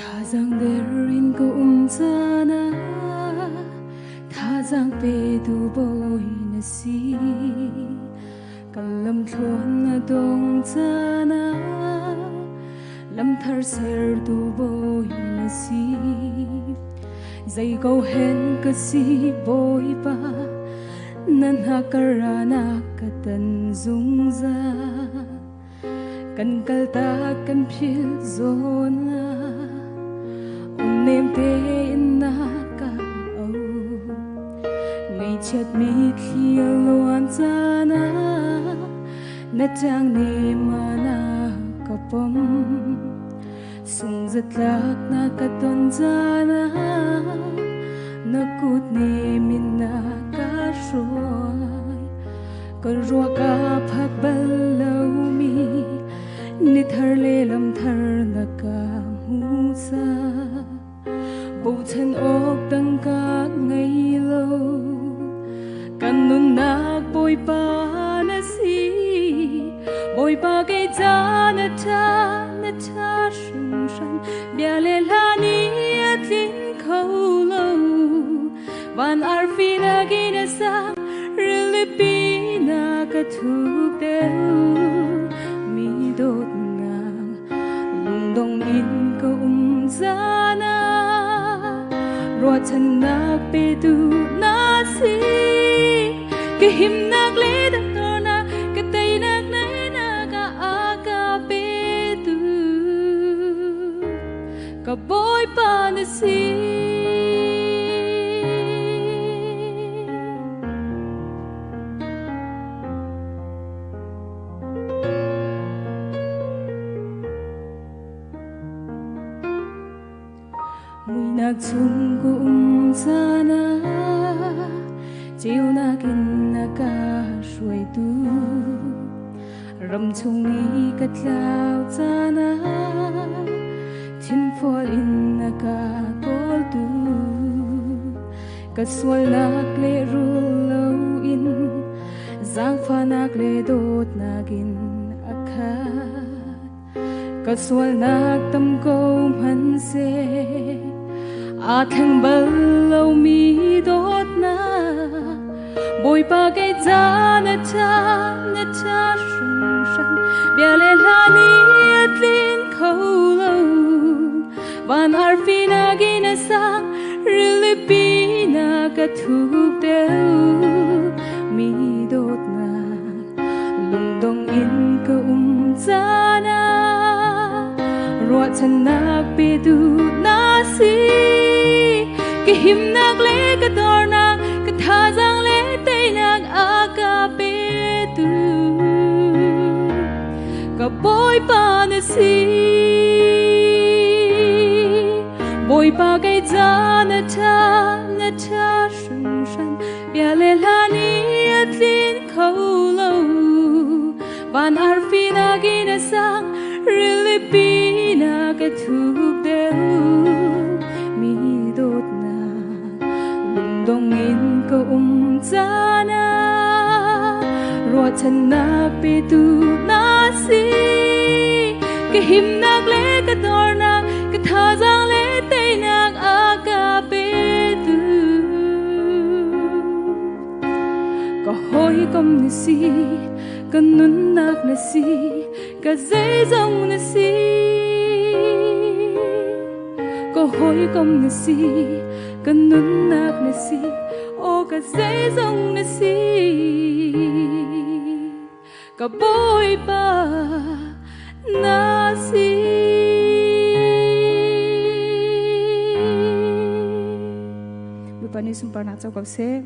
Thazang derin ko umzana, thazang pe du boy na si, kalam thon na dong zana, lam thar ser du boy na si, zay go hen ka si boy pa, nan hakarana katan zungza, kan kalta kan phil zona. Nêm tê na ka au ngày chợt mi khi loan ra na trang ne mana ka pom sung zat lak na ka ton ra na kut ne min na ka shoi ka ro ka phak bal lo mi ni thar le lam thar na ka mu sa bầu thân ốc đăng các ngày lâu cần nun nạc bồi ba na si bồi ba cái cha na cha sung sanh bia lê la ni tin khâu lâu van arfi na gina sa rilipi na kathuk deu mi dot nang lung dong in ko zana rồi chân nạc bê tu na si cái him nạc lê đặc tờ na cái tay nạc nấy na ka aga bê tu ka boy pa na si mùi nạc chung cũng sana chiều nakin naka shuai tu ram chung ni kat lao sana thin fall in naka kol tu kat swal nak le ru lo in zang pha nak le dot nagin akhat kat swal nak tam ko man se a thang bal lâu mi đốt na bồi ba cái cha na cha sung sanh bia lê la ni tin khâu lâu van arfi na gina sang rilipi na kathuk deu mi đốt na lung dong in ko zana ruat chan nak pe tu na si cái him nạc lê cái đor nạc cái tha giang lê tây nạc aga bê tu cái bôi pa na si bôi pa cái cha na cha sung sanh bia lê la ni tin khâu lâu van arfi na gina sang rilipi na cái thuk deu mi dot dong in ko zana ruat chan nak pe tu na si cái him nak lê cái dor nak cái tha giang lê tây nak aga pe tu có hoi kom na si cái nun nak na si cái dây dòng na si có hoi kom na si cái nun nạc na si o cái dây dòng na si cái bôi ba na si bukan ini sempurna cakap se